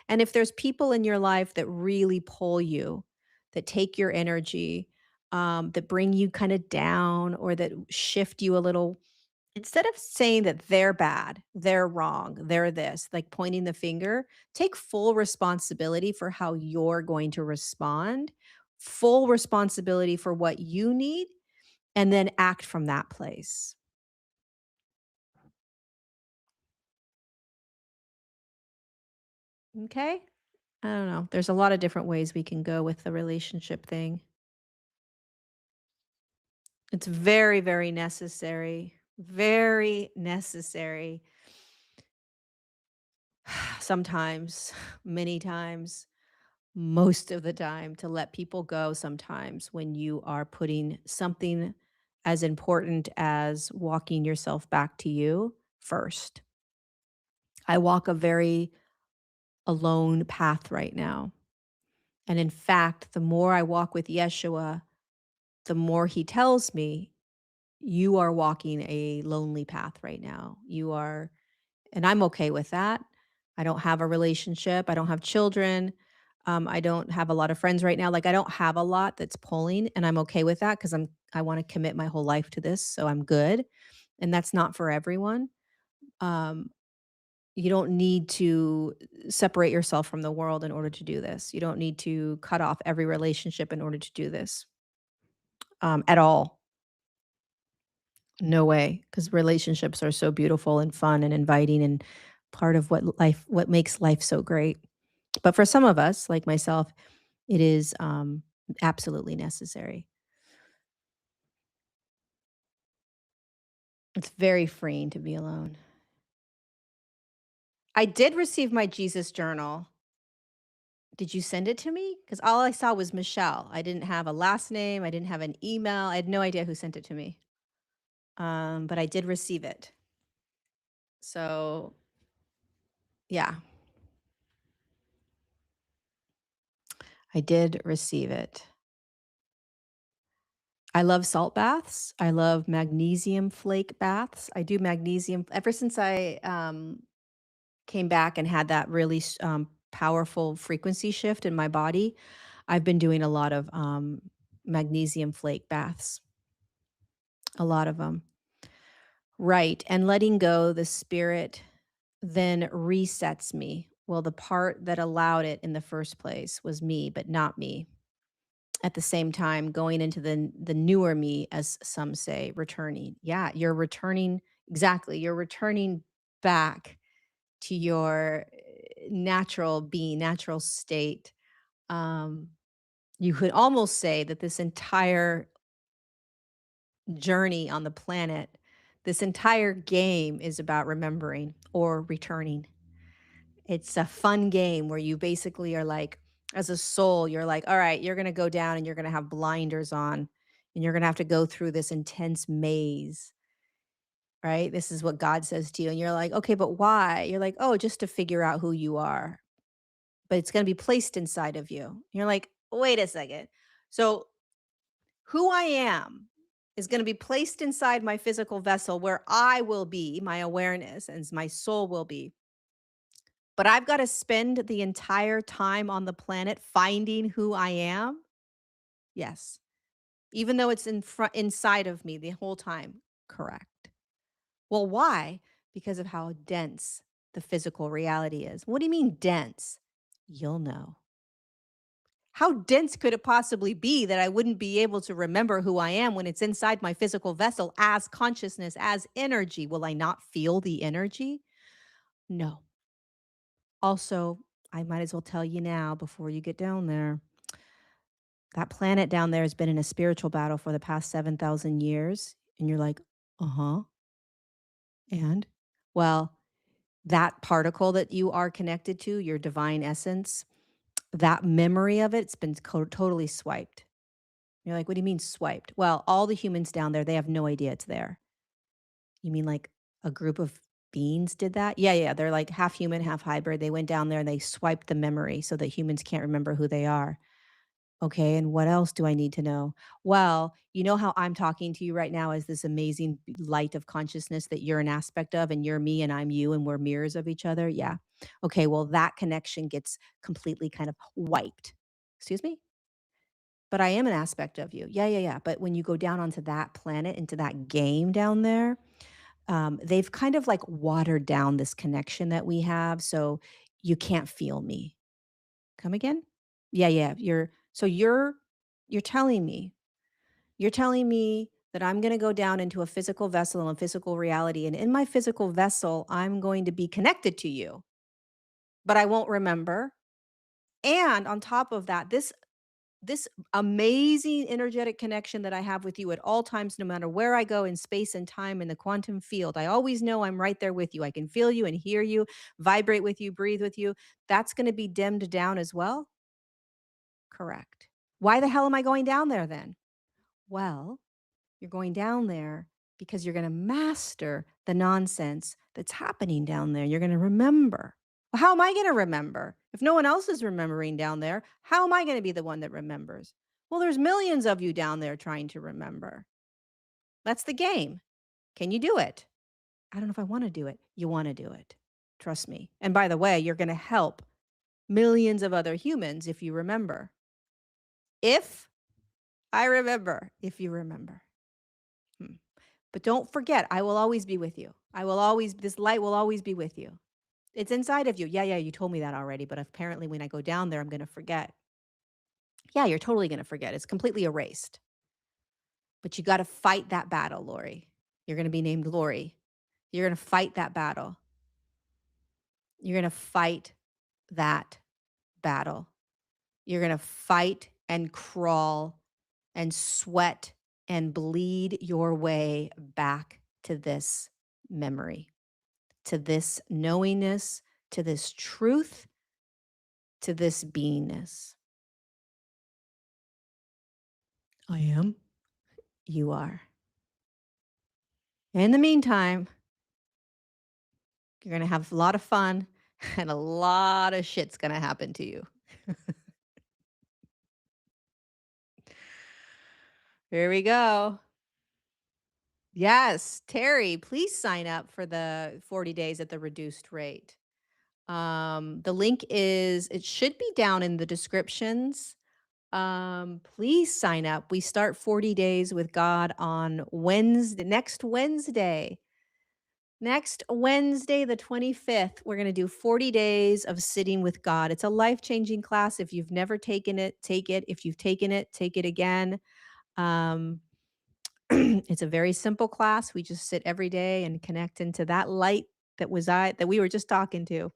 And if there's people in your life that really pull you, that take your energy, that bring you kind of down or that shift you a little, instead of saying that they're bad, they're wrong, they're this, like pointing the finger, take full responsibility for how you're going to respond, full responsibility for what you need, and then act from that place. Okay? I don't know. There's a lot of different ways we can go with the relationship thing. It's very, very necessary. Very necessary. Sometimes, many times, most of the time, to let people go sometimes when you are putting something as important as walking yourself back to you first. I walk a very alone path right now. And in fact, the more I walk with Yeshua, the more he tells me, you are walking a lonely path right now. You are, and I'm okay with that. I don't have a relationship. I don't have children. I don't have a lot of friends right now. Like I don't have a lot that's pulling, and I'm okay with that because I want to commit my whole life to this, so I'm good. And that's not for everyone. Um, you don't need to separate yourself from the world in order to do this. You don't need to cut off every relationship in order to do this at all. No way, because relationships are so beautiful and fun and inviting and part of what makes life so great. But for some of us, like myself, it is absolutely necessary. It's very freeing to be alone. I did receive my Jesus journal. Did you send it to me? Because all I saw was Michelle. I didn't have a last name. I didn't have an email. I had no idea who sent it to me. But I did receive it. So yeah, I did receive it. I love salt baths. I love magnesium flake baths. I do magnesium ever since I came back and had that really powerful frequency shift in my body. I've been doing a lot of magnesium flake baths, a lot of them. Right. And letting go the spirit then resets me. Well, the part that allowed it in the first place was me, but not me. At the same time, going into the newer me, as some say, returning. Yeah, you're returning exactly. You're returning back to your natural being, natural state. Um, you could almost say that this entire journey on the planet, this entire game is about remembering or returning. It's a fun game where you basically are like, as a soul, you're like, all right, you're going to go down and you're going to have blinders on and you're going to have to go through this intense maze, right? This is what God says to you. And you're like, okay, but why? You're like, oh, just to figure out who you are, but it's going to be placed inside of you. You're like, wait a second. So who I am is going to be placed inside my physical vessel where I will be, my awareness and my soul will be. But I've got to spend the entire time on the planet finding who I am. Yes. Even though it's in front inside of me the whole time. Correct. Well, why? Because of how dense the physical reality is. What do you mean dense? You'll know. How dense could it possibly be that I wouldn't be able to remember who I am when it's inside my physical vessel as consciousness, as energy? Will I not feel the energy? No. Also, I might as well tell you now before you get down there. That planet down there has been in a spiritual battle for the past 7,000 years. And you're like, uh huh. And? Well, that particle that you are connected to, your divine essence, that memory of it's been totally swiped. You're like, what do you mean swiped? Well, all the humans down there, they have no idea it's there. You mean like a group of beings did that? Yeah, yeah. They're like half human, half hybrid. They went down there and they swiped the memory so that humans can't remember who they are. Okay, and what else do I need to know? Well, you know how I'm talking to you right now as this amazing light of consciousness that you're an aspect of, and you're me and I'm you, and we're mirrors of each other? Yeah. Okay, well, that connection gets completely kind of wiped. Excuse me? But I am an aspect of you. Yeah, yeah, yeah. But when you go down onto that planet, into that game down there, they've kind of like watered down this connection that we have. So you can't feel me. Come again? Yeah, yeah. You're telling me. You're telling me that I'm going to go down into a physical vessel and a physical reality, and in my physical vessel I'm going to be connected to you, but I won't remember. And on top of that, this amazing energetic connection that I have with you at all times, no matter where I go in space and time in the quantum field, I always know I'm right there with you. I can feel you and hear you, vibrate with you, breathe with you. That's going to be dimmed down as well. Correct. Why the hell am I going down there then? Well, you're going down there because you're going to master the nonsense that's happening down there. You're going to remember. Well, how am I going to remember? If no one else is remembering down there, how am I going to be the one that remembers? Well, there's millions of you down there trying to remember. That's the game. Can you do it? I don't know if I want to do it. You want to do it. Trust me. And by the way, you're going to help millions of other humans if you remember. If I remember, if you remember. Hmm. But don't forget, I will always be with you. I will always, this light will always be with you. It's inside of you. Yeah, yeah, you told me that already, but apparently when I go down there, I'm going to forget. Yeah, you're totally going to forget. It's completely erased. But you got to fight that battle, Lorie. You're going to be named Lorie. You're going to fight that battle. You're going to fight that battle. You're going to fight and crawl and sweat and bleed your way back to this memory, to this knowingness, to this truth, to this beingness. I am. You are. In the meantime, you're going to have a lot of fun and a lot of shit's going to happen to you. Here we go. Yes, Terry, please sign up for the 40 days at the reduced rate. The link is, it should be down in the descriptions. Please sign up. We start 40 days with God on Wednesday, next Wednesday, the 25th. We're going to do 40 days of sitting with God. It's a life-changing class. If you've never taken it, take it. If you've taken it, take it again. Um, it's a very simple class. We just sit every day and connect into that light that we were just talking to.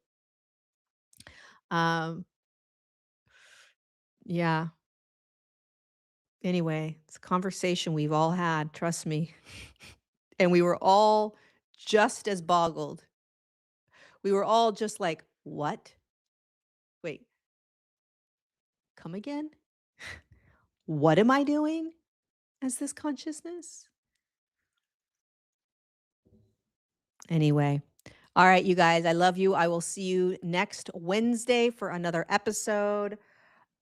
Um, yeah. Anyway, it's a conversation we've all had, trust me. And we were all just as boggled. We were all just like, "What? Wait, come again? What am I doing as this consciousness?" Anyway, all right, you guys, I love you. I will see you next Wednesday for another episode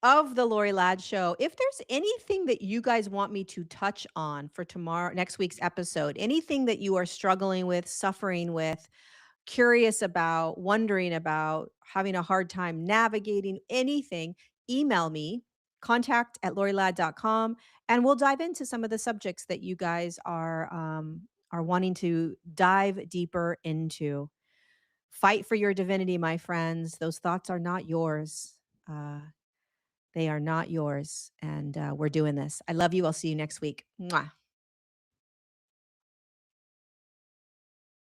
of the Lorie Ladd Show. If there's anything that you guys want me to touch on for next week's episode, anything that you are struggling with, suffering with, curious about, wondering about, having a hard time navigating anything, email me, contact@lorieladd.com, and we'll dive into some of the subjects that you guys are wanting to dive deeper into. Fight for your divinity, my friends. Those thoughts are not yours. They are not yours, and we're doing this. I love you. I'll see you next week. Mwah.